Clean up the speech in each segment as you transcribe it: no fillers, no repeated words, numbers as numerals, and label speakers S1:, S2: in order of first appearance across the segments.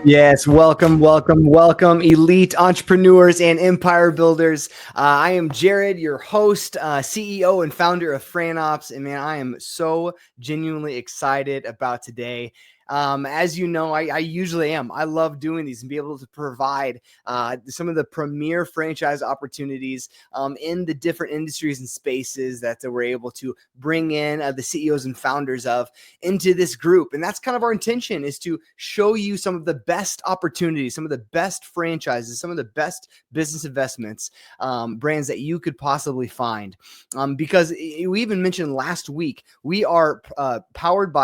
S1: Yes, welcome, elite entrepreneurs and empire builders. I am Jared, your host, CEO, and founder of Fran Opps. And man, I am so genuinely excited about today. As you know, I usually am. I love doing these and be able to provide some of the premier franchise opportunities in the different industries and spaces that we're able to bring in the CEOs and founders of into this group. And that's kind of our intention, is to show you some of the best opportunities, some of the best franchises, some of the best business investments, brands that you could possibly find. Because we even mentioned last week, we are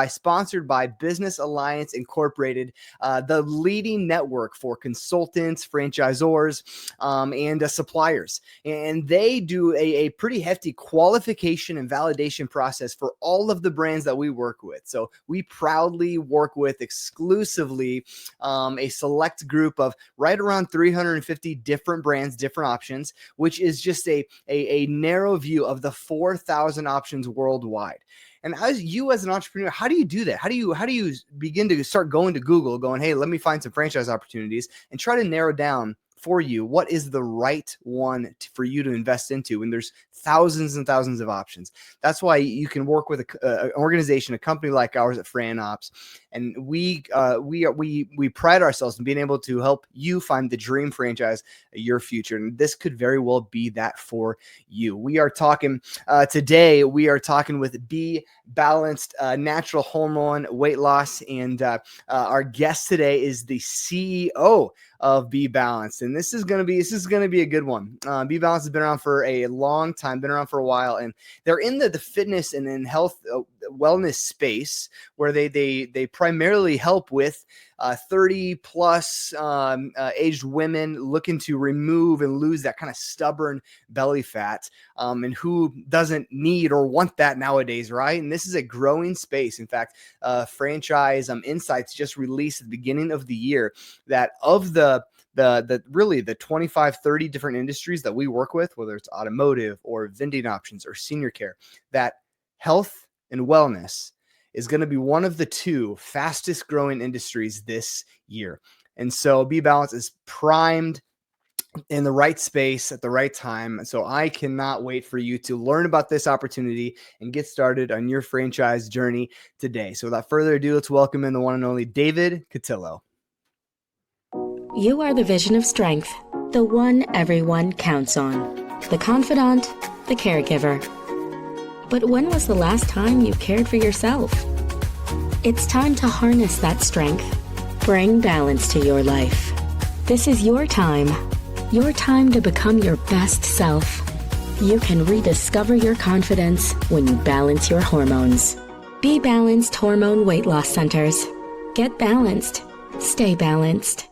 S1: sponsored by Business Alliance Incorporated, the leading network for consultants, franchisors, and suppliers. And they do a pretty hefty qualification and validation process for all of the brands that we work with. So we proudly work with exclusively a select group of right around 350 different brands, different options, which is just a narrow view of the 4,000 options worldwide. And as an entrepreneur, how do you do that? How do you begin to start going to Google, going, hey, let me find some franchise opportunities, and try to narrow down for you what is the right one for you to invest into when there's thousands and thousands of options? That's why you can work with an organization, a company like ours at Fran Opps, and we pride ourselves in being able to help you find the dream franchise of your future. And this could very well be that for you. We are talking today. We are talking with BeBalanced, natural hormone weight loss, and our guest today is the CEO of BeBalanced, and this is gonna be a good one. BeBalanced has been around for a long time, been around for a while, and they're in the fitness and in health wellness space, where they primarily help with 30 plus aged women looking to remove and lose that kind of stubborn belly fat, and who doesn't need or want that nowadays, right? And this is a growing space. In fact, Franchise Insights just released at the beginning of the year that of the really the 25, 30 different industries that we work with, whether it's automotive or vending options or senior care, that health and wellness is going to be one of the two fastest growing industries this year. And so BeBalanced is primed in the right space at the right time. So I cannot wait for you to learn about this opportunity and get started on your franchise journey today. So without further ado, let's welcome in the one and only David Cutillo.
S2: You are the vision of strength, the one everyone counts on, the confidant, the caregiver. But when was the last time you cared for yourself? It's time to harness that strength. Bring balance to your life. This is your time to become your best self. You can rediscover your confidence when you balance your hormones. BeBalanced Hormone Weight Loss Centers. Get balanced. Stay balanced.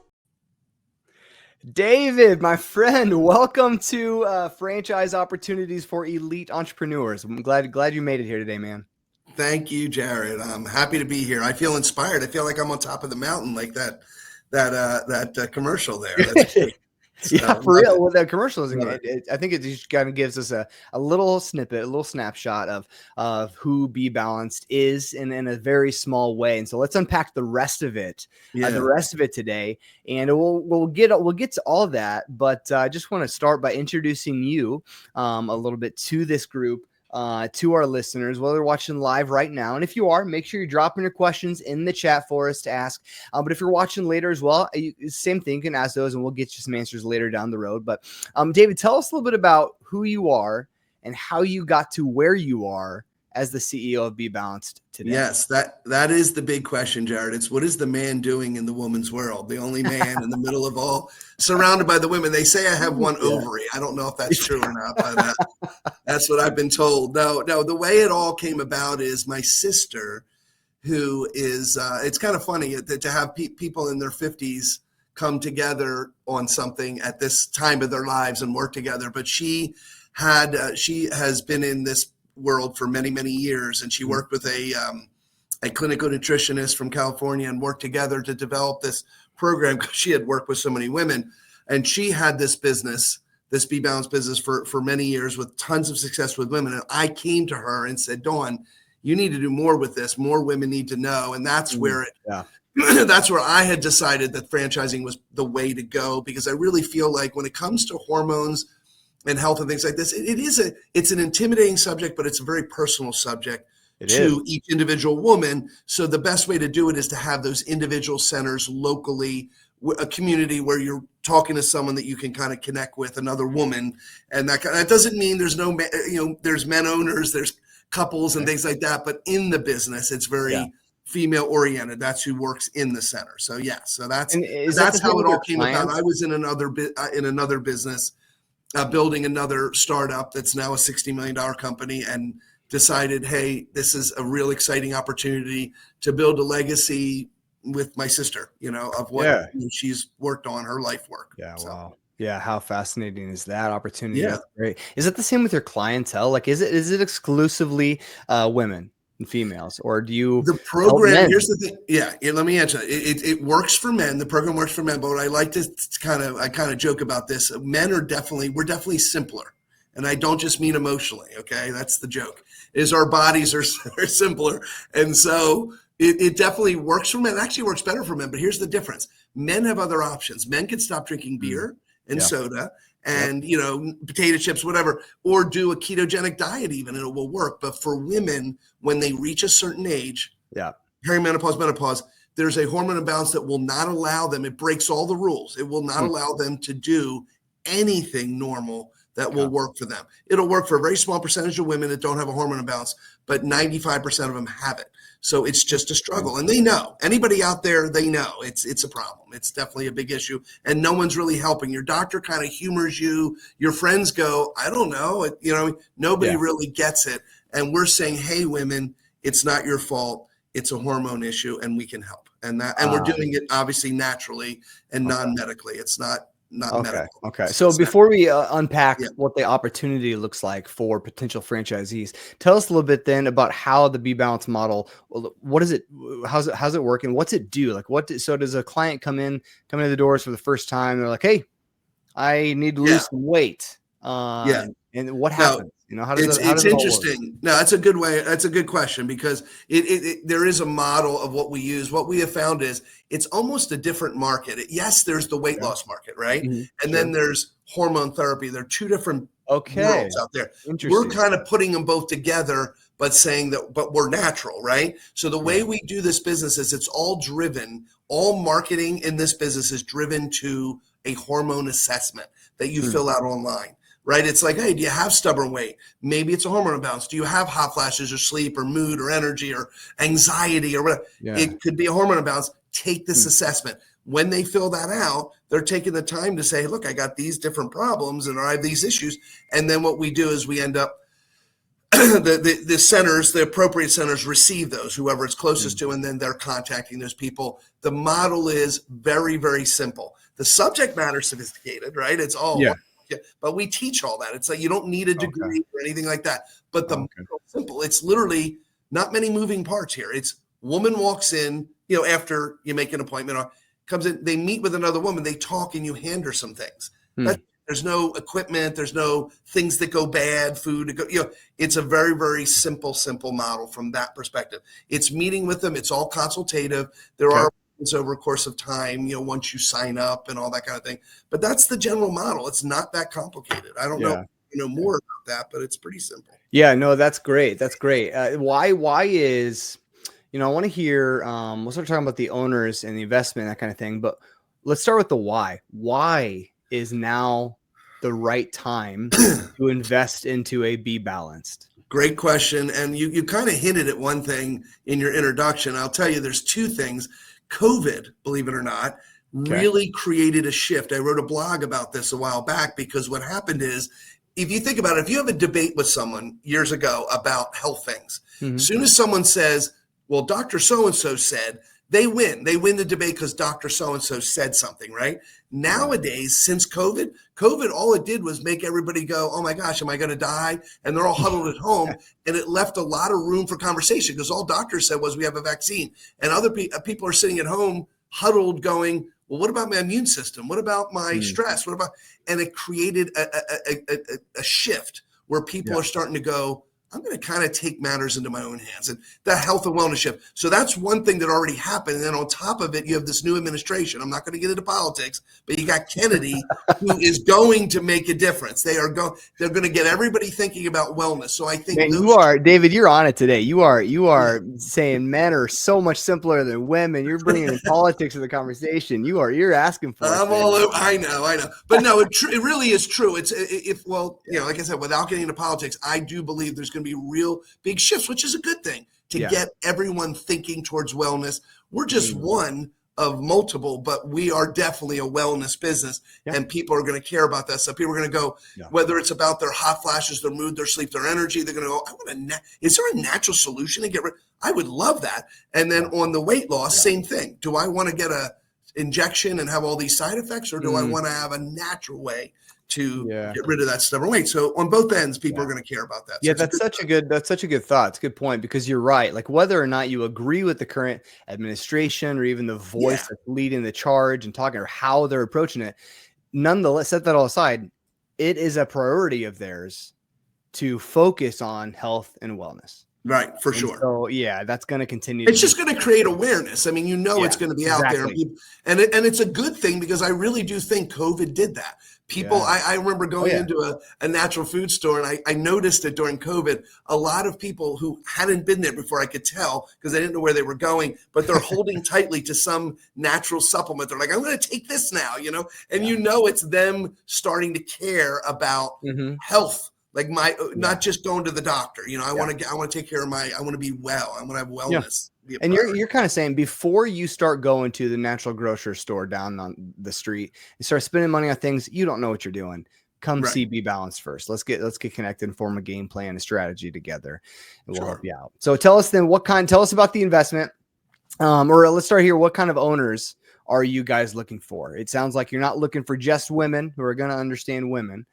S1: David, my friend, welcome to Franchise Opportunities for Elite Entrepreneurs. I'm glad you made it here today, man.
S3: Thank you, Jared. I'm happy to be here. I feel inspired. I feel like I'm on top of the mountain, like that commercial there. That's great.
S1: Yeah, for real. Well, that commercial is, I think it just kind of gives us a little snippet, a little snapshot of who BeBalanced is in a very small way. And so let's unpack the rest of it, today, and we'll get to all of that. But I just want to start by introducing you a little bit to this group. To our listeners, whether they're watching live right now. And if you are, make sure you're dropping your questions in the chat for us to ask. But if you're watching later as well, same thing, you can ask those and we'll get you some answers later down the road. But David, tell us a little bit about who you are and how you got to where you are as the CEO of BeBalanced today.
S3: Yes, that is the big question, Jared. It's what is the man doing in the woman's world? The only man in the middle of all, surrounded by the women. They say I have one ovary. I don't know if that's true or not, but that's what I've been told. No, the way it all came about is my sister, who is, it's kind of funny to have people in their 50s come together on something at this time of their lives and work together. But she has been in this world for many, many years. And she worked with a clinical nutritionist from California and worked together to develop this program because she had worked with so many women. And she had this business, this BeBalanced business for many years with tons of success with women. And I came to her and said, Dawn, you need to do more with this. More women need to know. And that's where that's where I had decided that franchising was the way to go, because I really feel like when it comes to hormones and health and things like this, it's an intimidating subject, but it's a very personal subject to each individual woman. So the best way to do it is to have those individual centers locally, a community where you're talking to someone that you can kind of connect with, another woman. And that doesn't mean there's no, there's men owners, there's couples and things like that. But in the business, it's very female oriented. That's who works in the center. So that's how it all came about. I was in another business, building another startup that's now a $60 million company, and decided, hey, this is a real exciting opportunity to build a legacy with my sister, of what she's worked on, her life work.
S1: Yeah. So. Wow. Yeah. How fascinating is that opportunity? Yeah. That's great. Is it the same with your clientele? Like, is it exclusively women and females, or do you?
S3: The program, here's the thing. Yeah. Let me answer. It works for men. The program works for men, but what I like to I kind of joke about this. Men we're definitely simpler. And I don't just mean emotionally. Okay. That's the joke, is our bodies are simpler. And so it definitely works for men. It actually works better for men, but here's the difference. Men have other options. Men can stop drinking beer and soda and, potato chips, whatever, or do a ketogenic diet even, and it will work. But for women, when they reach a certain age, perimenopause, menopause, there's a hormone imbalance that will not allow them. It breaks all the rules. It will not allow them to do anything normal that will work for them. It'll work for a very small percentage of women that don't have a hormone imbalance, but 95% of them have it. So it's just a struggle. And they know, anybody out there, they know it's a problem. It's definitely a big issue, and no one's really helping. Your doctor kind of humors you. Your friends go, I don't know. Nobody really gets it. And we're saying, hey, women, it's not your fault. It's a hormone issue, and we can help. And we're doing it obviously naturally and non-medically. It's not medical.
S1: Okay. So before we unpack what the opportunity looks like for potential franchisees, tell us a little bit then about how the BeBalanced model, what is it? How's it working? What's it do? Like so does a client come into the doors for the first time? They're like, hey, I need to lose some weight. And what happens? How does
S3: it's interesting. No, that's a good way. That's a good question, because there is a model of what we use. What we have found is it's almost a different market. Yes, there's the weight loss market, right? Mm-hmm. And then there's hormone therapy. There are two different worlds out there. We're kind of putting them both together, but saying but we're natural, right? So the way we do this business is it's all marketing in this business is driven to a hormone assessment that you fill out online. Right? It's like, hey, do you have stubborn weight? Maybe it's a hormone imbalance. Do you have hot flashes or sleep or mood or energy or anxiety or whatever? Yeah. It could be a hormone imbalance. Take this assessment. When they fill that out, they're taking the time to say, look, I got these different problems and I have these issues. And then what we do is we end up, the centers, the appropriate centers receive those, whoever it's closest to, and then they're contacting those people. The model is very, very simple. The subject matter is sophisticated, right? It's all but we teach all that. It's like you don't need a degree or anything like that. But the model is simple. It's literally not many moving parts here. It's woman walks in, after you make an appointment, or comes in, they meet with another woman, they talk, and you hand her some things. There's no equipment. There's no things that go bad, food to go. It's a very, very simple model from that perspective. It's meeting with them. It's all consultative. There are over a course of time, once you sign up and all that kind of thing. But that's the general model. It's not that complicated. I don't know, more about that, but it's pretty simple.
S1: Yeah, no, that's great. That's great. Why is, I want to hear, we'll start talking about the owners and the investment, that kind of thing, but let's start with the why. Why is now the right time to invest into a BeBalanced?
S3: Great question. And you kind of hinted at one thing in your introduction. I'll tell you, there's two things. COVID, believe it or not, really created a shift. I wrote a blog about this a while back, because what happened is, if you think about it, if you have a debate with someone years ago about health things, as soon as someone says, well, Dr. So-and-so said, they win. They win the debate because Dr. So-and-so said something, right? Nowadays, since COVID, all it did was make everybody go, oh my gosh, am I going to die? And they're all huddled at home. And it left a lot of room for conversation, because all doctors said was we have a vaccine. And other people are sitting at home huddled going, well, what about my immune system? What about my stress? And it created a shift where people are starting to go, I'm going to kind of take matters into my own hands, and the health and wellness shift. So that's one thing that already happened. And then on top of it, you have this new administration. I'm not going to get into politics, but you got Kennedy, who is going to make a difference. They're going to get everybody thinking about wellness. So I think
S1: David, you're on it today. You are saying men are so much simpler than women. You're bringing in politics to the conversation. You're asking for it.
S3: I know. But no, it really is true. Like I said, without getting into politics, I do believe there's going to be real big shifts, which is a good thing to get everyone thinking towards wellness. We're just one of multiple, but we are definitely a wellness business, and people are going to care about that stuff. People are going to go, whether it's about their hot flashes, their mood, their sleep, their energy, they're going to go, is there a natural solution to get rid? I would love that. And then on the weight loss, same thing. Do I want to get a injection and have all these side effects, or do I want to have a natural way to get rid of that stubborn weight? So on both ends, people are going to care about that. So
S1: that's such a good thought. It's a good point, because you're right. Like, whether or not you agree with the current administration or even the voice that's leading the charge and talking, or how they're approaching it, nonetheless, set that all aside, it is a priority of theirs to focus on health and wellness.
S3: Right, for sure.
S1: So that's going to continue.
S3: It's just going to create awareness. I mean, it's going to be out there, and it's a good thing, because I really do think COVID did that. People, I remember going into a natural food store, and I noticed it during COVID. A lot of people who hadn't been there before, I could tell, because they didn't know where they were going, but they're holding tightly to some natural supplement. They're like, I'm going to take this now, and it's them starting to care about health. Like not just going to the doctor, I want to take care of I want to be well. I want to have wellness.
S1: And you're kind of saying, before you start going to the natural grocery store down on the street and start spending money on things you don't know what you're doing, come see BeBalanced first. Let's get connected and form a game plan and strategy together, and we'll help you out. So tell us then, tell us about the investment, or let's start here. What kind of owners are you guys looking for? It sounds like you're not looking for just women who are going to understand women.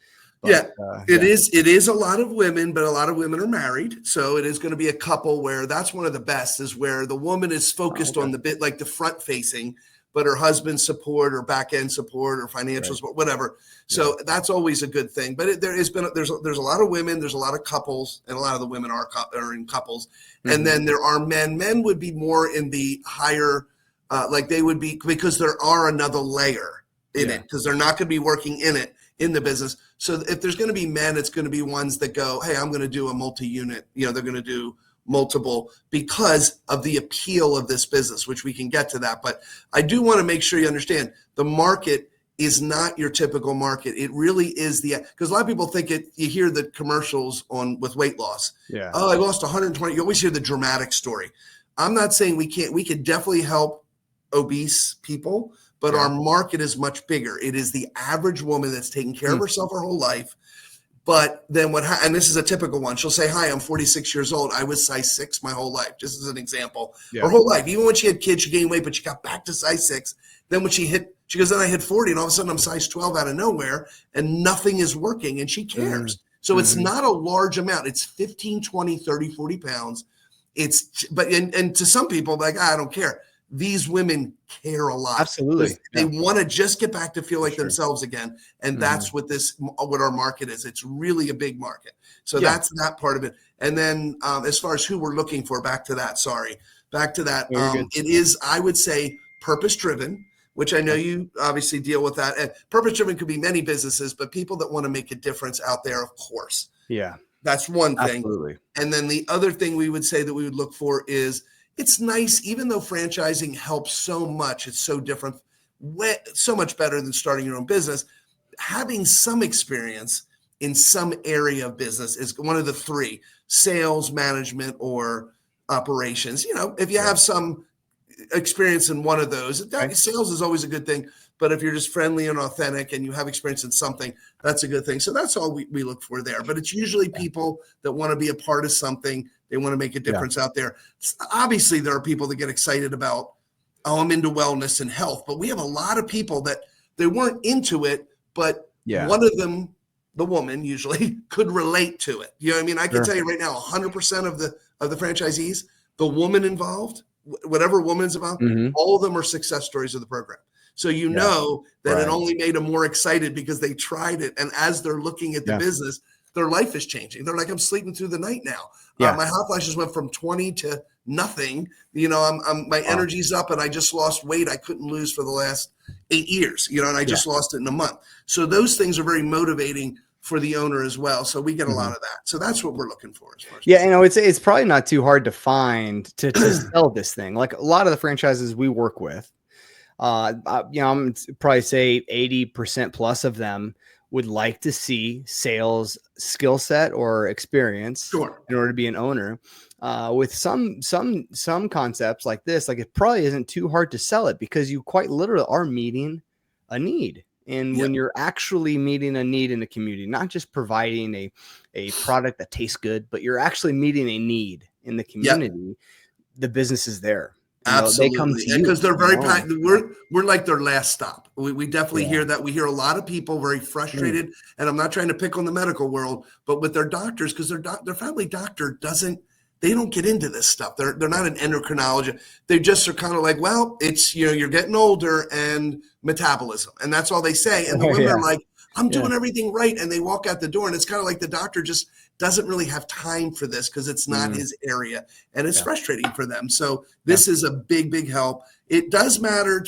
S1: But,
S3: it is a lot of women, but a lot of women are married. So it is going to be a couple where that's one of the best, is where the woman is focused on the bit, like the front facing, but her husband's support or back end support or financial support, whatever. So that's always a good thing. But there's a lot of women, there's a lot of couples, and a lot of the women are in couples. And then there are men. Men would be more in the higher, like they would be, because there are another layer in it, because they're not going to be working in the business. So if there's going to be men, it's going to be ones that go, hey, I'm going to do a multi-unit, they're going to do multiple, because of the appeal of this business, which we can get to that. But I do want to make sure you understand, the market is not your typical market. It really is because a lot of people think you hear the commercials with weight loss. Oh, I lost 120. You always hear the dramatic story. I'm not saying we can't. We could definitely help obese people, but our market is much bigger. It is the average woman that's taking care of herself her whole life. But then and this is a typical one. She'll say, hi, I'm 46 years old. I was size 6 my whole life, just as an example. Her whole life. Even when she had kids, she gained weight, but she got back to size 6. Then when she goes, then I hit 40, and all of a sudden I'm size 12 out of nowhere, and nothing is working, and she cares. So it's not a large amount. It's 15, 20, 30, 40 pounds. And to some people, like, I don't care. These women care a lot.
S1: Absolutely.
S3: They want to just get back to feel like themselves again. And that's what our market is. It's really a big market. So that's that part of it. And then as far as who we're looking for, back to that, it is, I would say, purpose-driven, which I know you obviously deal with that. And purpose-driven could be many businesses, but people that want to make a difference out there, of course.
S1: Yeah.
S3: That's one thing.
S1: Absolutely.
S3: And then the other thing we would say that we would look for is, it's nice, even though franchising helps so much, it's so different, so much better than starting your own business. Having some experience in some area of business is one of the three: sales, management, or operations. If you have some experience in one of those, sales is always a good thing. But if you're just friendly and authentic and you have experience in something, that's a good thing. So that's all we look for there. But it's usually people that want to be a part of something. They want to make a difference out there. Obviously, there are people that get excited about, I'm into wellness and health. But we have a lot of people that they weren't into it, but one of them, the woman usually, could relate to it. You know what I mean? I can tell you right now, 100% of the franchisees, the woman involved, whatever woman is involved, all of them are success stories of the program. So know that it only made them more excited because they tried it. And as they're looking at the business, their life is changing. They're like, I'm sleeping through the night now.
S1: Yeah.
S3: My hot flashes went from 20 to nothing. My energy's up, and I just lost weight I couldn't lose for the last 8 years, and I just lost it in a month. So those things are very motivating for the owner as well. So we get a lot of that. So that's what we're looking for. As far as
S1: it's probably not too hard to find to sell this thing. Like a lot of the franchises we work with, I'm probably say 80% plus of them would like to see sales skill set or experience in order to be an owner. With some concepts like this, like it probably isn't too hard to sell it because you quite literally are meeting a need. And when you're actually meeting a need in the community, not just providing a product that tastes good, but you're actually meeting a need in the community, the business is there.
S3: Absolutely, because they're very we're like their last stop. We definitely hear that. We hear a lot of people very frustrated, and I'm not trying to pick on the medical world, but with their doctors, because their family doctor they don't get into this stuff. They're not an endocrinologist. They just are kind of like, well, it's you're getting older and metabolism, and that's all they say. And the women are like, I'm doing everything right, and they walk out the door, and it's kind of like the doctor just doesn't really have time for this because it's not his area, and it's frustrating for them. So this is a big help. It does matter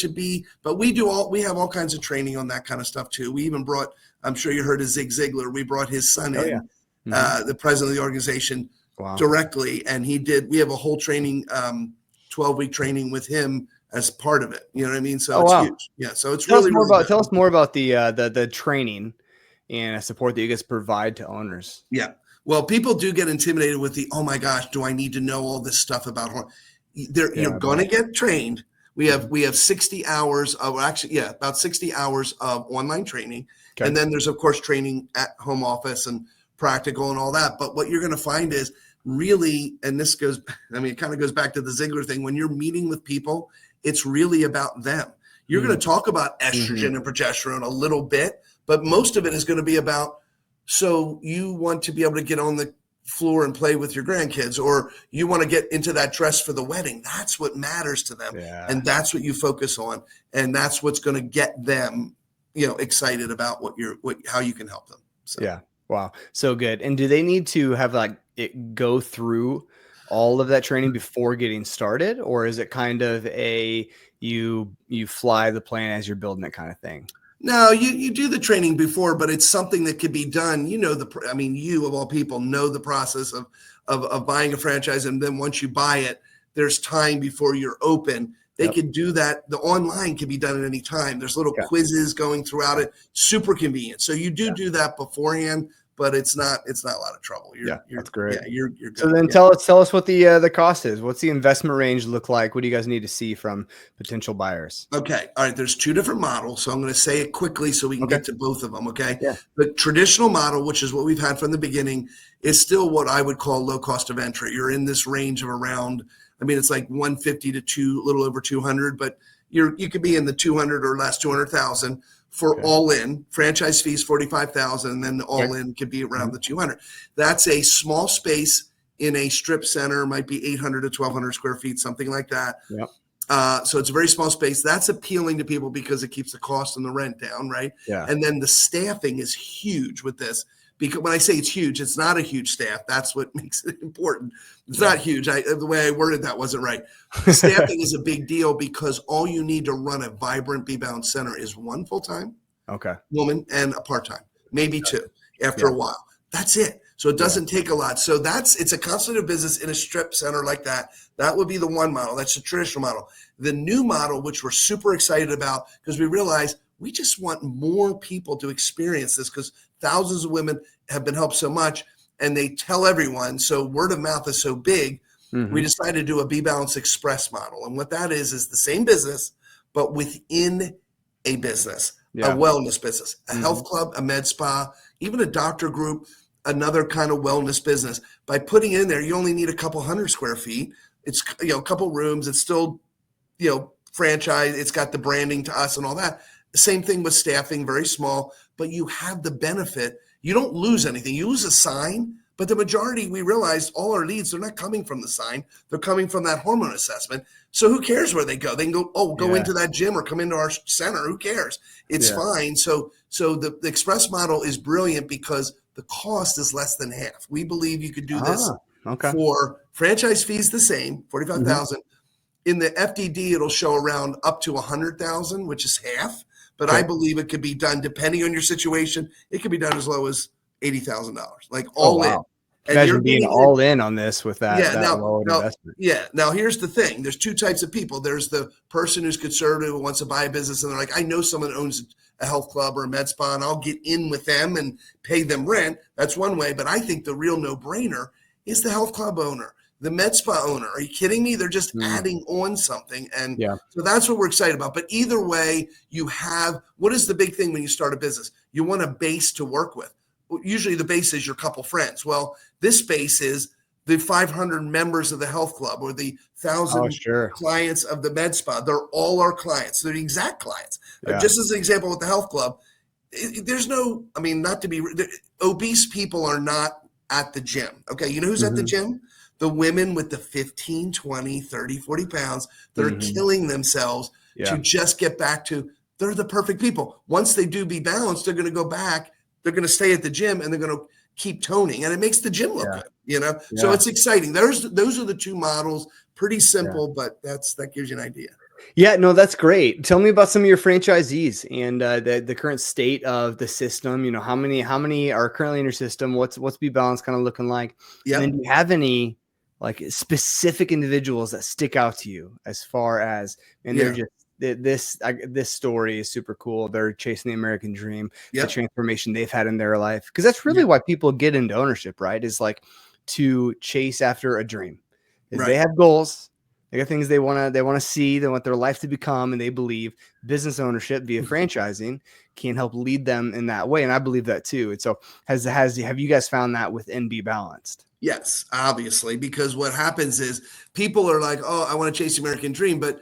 S3: but we have all kinds of training on that kind of stuff too. We even brought, I'm sure you heard of Zig Ziglar. We brought his son in, the president of the organization, directly, and we have a whole training, 12-week training with him as part of it. You know what I mean? So it's huge. Yeah. So it's tell
S1: us more about the training and support that you guys provide to owners.
S3: Yeah. Well, people do get intimidated with oh my gosh, do I need to know all this stuff about hormones? You're going to get trained. We have 60 hours of about 60 hours of online training. Okay. And then there's of course training at home office and practical and all that. But what you're going to find is really, and this goes, it kind of goes back to the Ziegler thing. When you're meeting with people, it's really about them. You're going to talk about estrogen and progesterone a little bit, but most of it is going to be about, so you want to be able to get on the floor and play with your grandkids, or you want to get into that dress for the wedding. That's what matters to them. Yeah. And that's what you focus on. And that's what's going to get them, excited about how you can help them. So.
S1: Yeah. Wow. So good. And do they need to have it go through all of that training before getting started? Or is it kind of you fly the plane as you're building it kind of thing?
S3: No, you do the training before, but it's something that could be done. You of all people know the process of buying a franchise. And then once you buy it, there's time before you're open. They could do that. The online can be done at any time. There's little quizzes going throughout it. Super convenient. So you do that beforehand, but it's not a lot of trouble.
S1: That's great.
S3: Yeah, you're good.
S1: So then tell us what the cost is. What's the investment range look like? What do you guys need to see from potential buyers?
S3: Okay. All right. There's two different models. So I'm going to say it quickly so we can get to both of them. Okay. Yeah. The traditional model, which is what we've had from the beginning, is still what I would call low cost of entry. You're in this range of around, it's like 150 to little over 200, but you could be in the 200 or less, 200,000 for all in. Franchise fees 45,000, and then the all in could be around the 200. That's a small space in a strip center, might be 800 to 1,200 square feet, something like that. Yep. So it's a very small space. That's appealing to people because it keeps the cost and the rent down, right? Yeah. And then the staffing is huge with this. Because when I say it's huge, it's not a huge staff. That's what makes it important. It's not huge. The way I worded that wasn't right. Staffing is a big deal because all you need to run a vibrant BeBalanced center is one full-time woman and a part-time, maybe two after a while. That's it. So it doesn't take a lot. So it's a consultative business in a strip center like that. That would be the one model. That's the traditional model. The new model, which we're super excited about because we realize we just want more people to experience this because thousands of women have been helped so much and they tell everyone. So word of mouth is so big. We decided to do a BeBalanced Express model. And what that is the same business, but within a business, a wellness business, a health club, a med spa, even a doctor group, another kind of wellness business. By putting in there, you only need a couple hundred square feet. It's, a couple rooms. It's still, franchise. It's got the branding to us and all that. Same thing with staffing, very small, but you have the benefit. You don't lose anything. You lose a sign, but the majority, we realized all our leads, they're not coming from the sign. They're coming from that hormone assessment. So who cares where they go? They can go into that gym or come into our center. Who cares? It's fine. So the Express model is brilliant because the cost is less than half. We believe you could do this
S1: Okay.
S3: for franchise fees the same, 45,000. In the FDD, it'll show around up to 100,000, which is half. But I believe it could be done, depending on your situation, it could be done as low as $80,000, like all in. And
S1: imagine being all in on this with that low investment.
S3: Now here's the thing. There's two types of people. There's the person who's conservative and wants to buy a business, and they're like, I know someone that owns a health club or a med spa, and I'll get in with them and pay them rent. That's one way. But I think the real no-brainer is the health club owner, the med spa owner. Are you kidding me? They're just adding on something. And so that's what we're excited about. But either way, you have, what is the big thing when you start a business? You want a base to work with. Usually the base is your couple friends. Well, this base is the 500 members of the health club or the 1,000 clients of the med spa. They're all our clients. They're the exact clients. Just as an example with the health club, there's no, I mean, not to be, obese people are not at the gym. Okay. You know who's at the gym? The women with the 15, 20, 30, 40 pounds that are killing themselves to just get back to, they're the perfect people. Once they do BeBalanced, they're going to go back. They're going to stay at the gym and they're going to keep toning, and it makes the gym look good, you know? So it's exciting. Those are the two models, pretty simple, but that gives you an idea.
S1: Yeah, no, that's great. Tell me about some of your franchisees and the current state of the system. You know, how many are currently in your system? What's BeBalanced kind of looking like? And then do you have any like specific individuals that stick out to you as far as, and they're just, this story is super cool. They're chasing the American dream, the transformation they've had in their life. Because that's really why people get into ownership, right? Is like to chase after a dream. They have goals. They got things they want to see. They want their life to become, and they believe business ownership via franchising can help lead them in that way. And I believe that too. And so have you guys found that within BeBalanced?
S3: Yes, obviously, because what happens is people are like, oh, I want to chase the American dream, but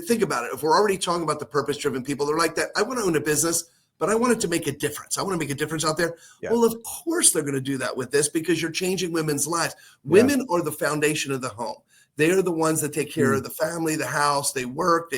S3: think about it. If we're already talking about the purpose-driven people, they're like that. I want to own a business, but I want it to make a difference. I want to make a difference out there. Well, of course they're going to do that with this because you're changing women's lives. Women are the foundation of the home. They are the ones that take care of the family, the house, they work,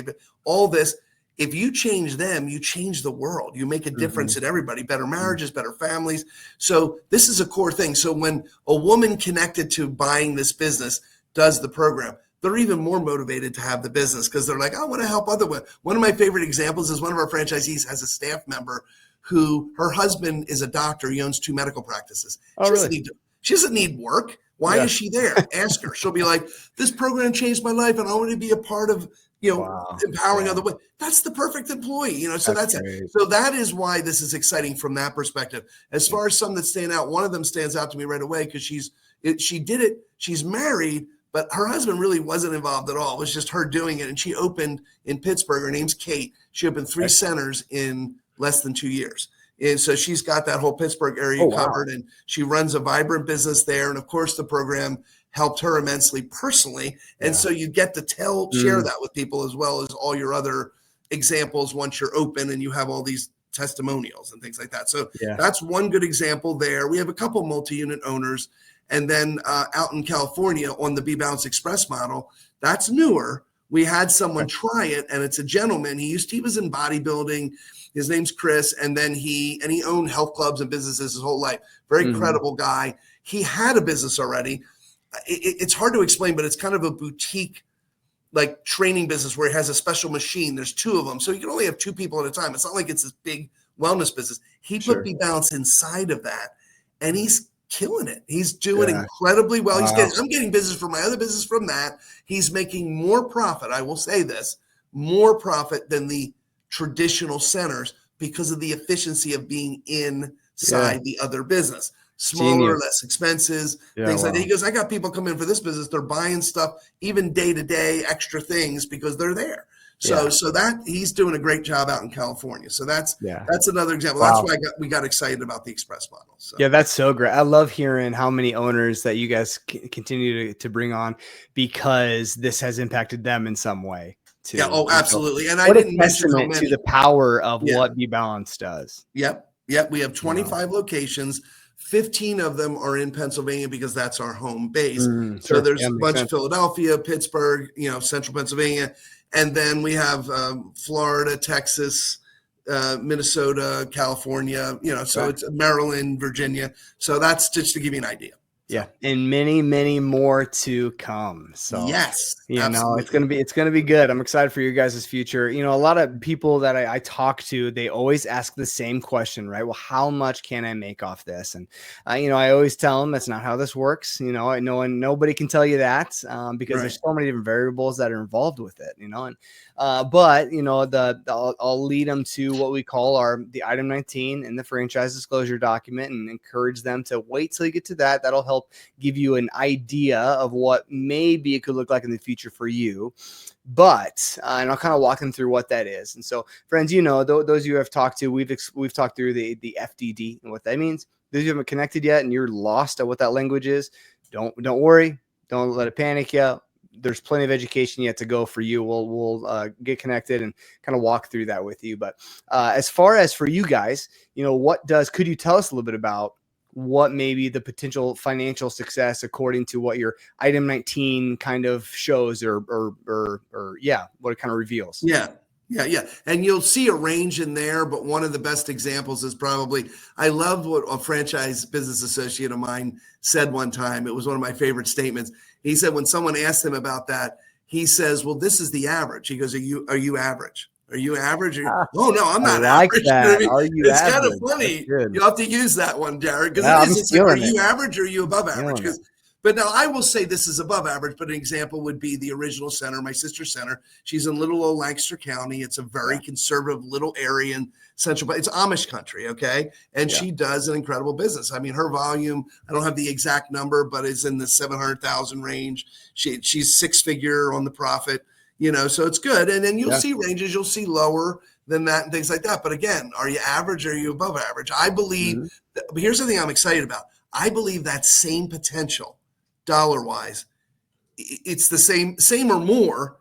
S3: all this. If you change them, you change the world. You make a difference in everybody, better marriages, better families. So this is a core thing. So when a woman connected to buying this business does the program, they're even more motivated to have the business because they're like, I want to help other women. One of my favorite examples is one of our franchisees has a staff member who her husband is a doctor. He owns 2 medical practices. She doesn't need work. Why is she there? Ask her. She'll be like, this program changed my life and I want to be a part of, empowering other women. That's the perfect employee, so that's it. So that is why this is exciting from that perspective. As far as some that stand out, one of them stands out to me right away because she did it. She's married, but her husband really wasn't involved at all. It was just her doing it. And she opened in Pittsburgh. Her name's Kate. She opened 3 centers in less than 2 years. And so she's got that whole Pittsburgh area covered, and she runs a vibrant business there. And of course, the program helped her immensely personally. And so you get to share that with people as well as all your other examples once you're open and you have all these testimonials and things like that. So that's one good example there. We have a couple multi-unit owners. And then out in California on the BeBalanced Express model, that's newer. We had someone try it, and it's a gentleman. He was in bodybuilding. His name's Chris, and then he owned health clubs and businesses his whole life. Very credible guy. He had a business already. It's hard to explain, but it's kind of a boutique like training business where it has a special machine. There's 2 of them, so you can only have 2 people at a time. It's not like it's this big wellness business. He put BeBalanced inside of that, and he's killing it. He's doing incredibly well. I'm getting business from my other business from that. He's making more profit. I will say this, more profit than the traditional centers because of the efficiency of being inside the other business. Smaller, less expenses, things like that. He goes, I got people come in for this business. They're buying stuff, even day to day, extra things because they're there. So that he's doing a great job out in California. So that's another example. That's why we got excited about the Express model. So.
S1: Yeah, that's so great. I love hearing how many owners that you guys continue to bring on because this has impacted them in some way too.
S3: Yeah. Oh, absolutely. And
S1: I didn't mention how many. To the power of what BeBalanced does.
S3: Yep. We have 25 locations. 15 of them are in Pennsylvania because that's our home base. So there's a bunch of Philadelphia, Pittsburgh, central Pennsylvania. And then we have Florida, Texas, Minnesota, California, so it's Maryland, Virginia. So that's just to give you an idea.
S1: Yeah, and many, many more to come. So
S3: yes, absolutely.
S1: it's gonna be good. I'm excited for your guys' future. A lot of people that I talk to, they always ask the same question, right? Well, how much can I make off this? And I always tell them that's not how this works. I know, and nobody can tell you that because there's so many different variables that are involved with it. But I'll lead them to what we call the item 19 in the franchise disclosure document, and encourage them to wait till you get to that. That'll help give you an idea of what maybe it could look like in the future for you. But and I'll kind of walk them through what that is. And so, friends, those of you who have talked to, we've talked through the FDD and what that means. Those of you who haven't connected yet and you're lost at what that language is, don't worry. Don't let it panic you. There's plenty of education yet to go for you. We'll get connected and kind of walk through that with you. But as far as for you guys, could you tell us a little bit about what maybe the potential financial success according to what your item 19 kind of shows or what it kind of reveals?
S3: Yeah. And you'll see a range in there, but one of the best examples is I love what a franchise business associate of mine said one time. It was one of my favorite statements. He said, when someone asked him about that, he says, well, this is the average. He goes, are you average? Are you average? Oh, no, I'm not average.
S1: That. Are you
S3: it's
S1: average?
S3: Kind of funny. You'll have to use that one, Jared, because are you average or are you above average? But now I will say this is above average, but an example would be the original center, my sister's center. She's in little old Lancaster County. It's a very conservative little area in central, but it's Amish country, okay? And she does an incredible business. I mean, her volume, I don't have the exact number, but is in the 700,000 range. She's six-figure on the profit, so it's good. And then you'll see ranges, you'll see lower than that and things like that. But again, are you average or are you above average? I believe, but here's the thing I'm excited about. I believe that same potential, dollar-wise, it's the same or more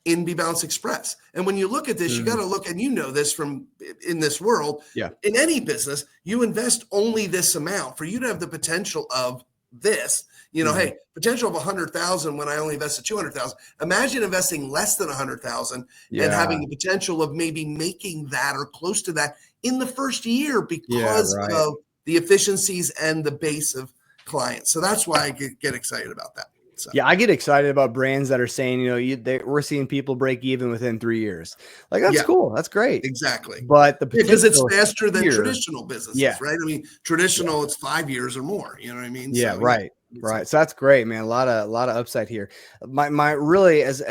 S3: in BeBalanced Express. And when you look at this, you got to look, and this from in this world, in any business, you invest only this amount for you to have the potential of this, hey, potential of 100,000 when I only invested 200,000. Imagine investing less than 100,000 and having the potential of maybe making that or close to that in the first year because of the efficiencies and the base of clients. So that's why I get excited about that. So.
S1: Yeah, I get excited about brands that are saying, we're seeing people break even within 3 years. Like, that's cool. That's great.
S3: Exactly.
S1: But
S3: because it's faster than traditional businesses, right? I mean, traditional, it's 5 years or more. You know what I mean?
S1: Yeah, so, right. Right. So that's great, man. A lot of upside here. My really, as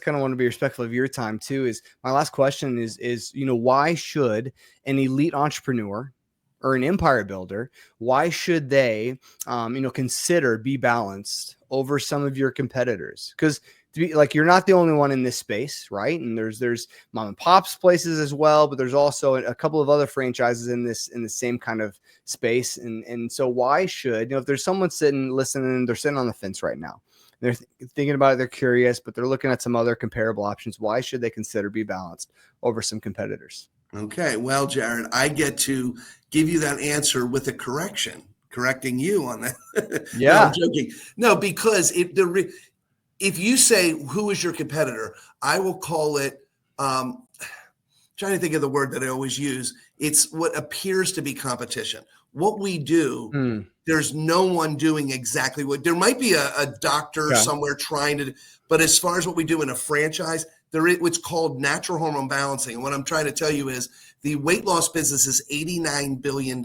S1: kind of want to be respectful of your time too, is my last question is, why should an elite entrepreneur or an empire builder, why should they, consider BeBalanced over some of your competitors? Because you're not the only one in this space, right? And there's mom and pops places as well, but there's also a couple of other franchises in the same kind of space. And so why should, if there's someone listening, they're sitting on the fence right now, they're thinking about it, they're curious, but they're looking at some other comparable options. Why should they consider BeBalanced over some competitors?
S3: Okay. Well, Jared, I get to give you that answer with a correcting you on that.
S1: Yeah.
S3: No, I'm joking. No, because if you say, who is your competitor, I will call it, trying to think of the word that I always use. It's what appears to be competition. What we do, there's no one doing exactly what, there might be a doctor somewhere trying to, but as far as what we do in a franchise, it's called natural hormone balancing. And what I'm trying to tell you is the weight loss business is $89 billion.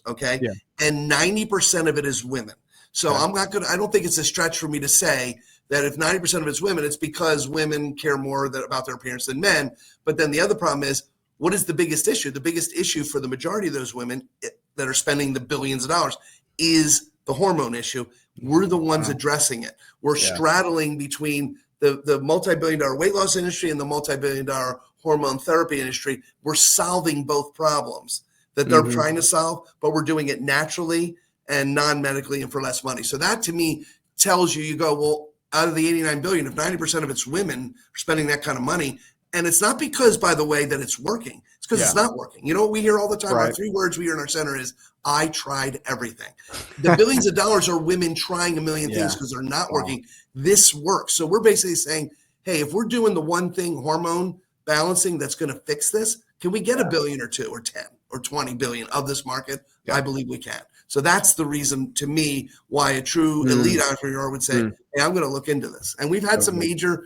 S3: Okay. Yeah. And 90% of it is women. So I don't think it's a stretch for me to say that if 90% of it's women, it's because women care more about their appearance than men. But then the other problem is, what is the biggest issue? The biggest issue for the majority of those women that are spending the billions of dollars is the hormone issue. We're the ones addressing it. We're straddling between the multi-billion-dollar weight loss industry and the multi-billion-dollar hormone therapy industry. We're solving both problems that they're trying to solve, but we're doing it naturally and non-medically and for less money. So that to me tells you go, well, out of the 89 billion, if 90% of it's women are spending that kind of money, and it's not because, by the way, that it's working. It's because it's not working. You know what we hear all the time? Our 3 words we hear in our center is, I tried everything. The billions of dollars are women trying a million things because they're not working. This works. So we're basically saying, hey, if we're doing the one thing, hormone balancing, that's going to fix this, Can we get a billion or 2 or 10 or 20 billion of this market?
S1: Yeah.
S3: I believe we can. So that's the reason, to me, why a true elite entrepreneur would say, hey, I'm going to look into this. And we've had some major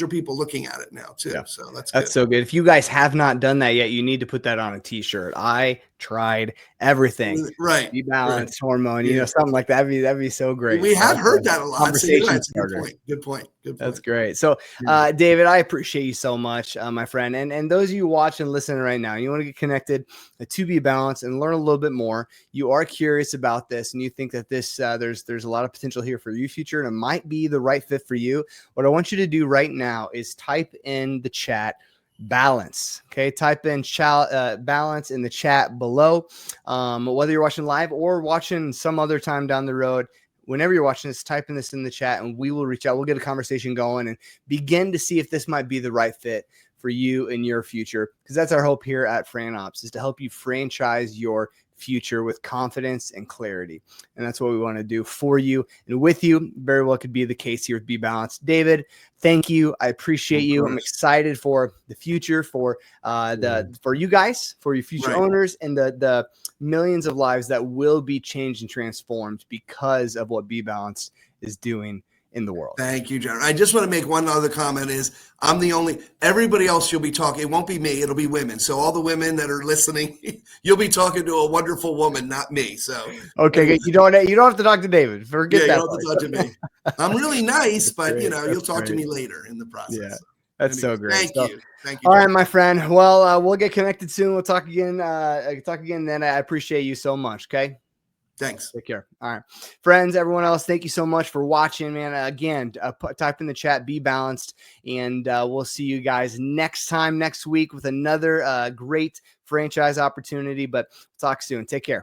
S3: people looking at it now too. Yeah. So that's good.
S1: So good. If you guys have not done that yet, you need to put that on a t-shirt. I tried everything.
S3: Right.
S1: BeBalanced hormone, something like that. That'd be so great.
S3: We have heard that a lot.
S1: Conversation
S3: starter. Good point.
S1: That's great. So, David, I appreciate you so much, my friend. And those of you watching and listening right now, you want to get connected to BeBalanced and learn a little bit more. You are curious about this, and you think that this there's a lot of potential here for your future, and it might be the right fit for you. What I want you to do right now is type in the chat balance. Okay, type in balance in the chat below. Whether you're watching live or watching some other time down the road, whenever you're watching this, type in this in the chat, and we will reach out. We'll get a conversation going and begin to see if this might be the right fit for you in your future, because that's our hope here at Fran Opps, is to help you franchise your future with confidence and clarity. And that's what we want to do for you and with you. Very well could be the case here with BeBalanced. David, thank you. I appreciate you. I'm excited for the future, for for you guys, for your future owners, and the millions of lives that will be changed and transformed because of what BeBalanced is doing in the world.
S3: Thank you, Jared. I just want to make one other comment is I'm the only, everybody else you'll be talking, it won't be me, it'll be women. So all the women that are listening, you'll be talking to a wonderful woman, not me. So
S1: okay, you don't have to talk to David. Forget that.
S3: You don't have to talk to me. I'm really nice, but you'll talk to me later in the process.
S1: Yeah. That's so great.
S3: Thank you.
S1: All right, my friend. Well, we'll get connected soon. We'll talk again. Then. I appreciate you so much. Okay.
S3: Thanks.
S1: Take care. All right, friends, everyone else, thank you so much for watching, man. Again, type in the chat, BeBalanced, and we'll see you guys next week with another great franchise opportunity, but talk soon. Take care.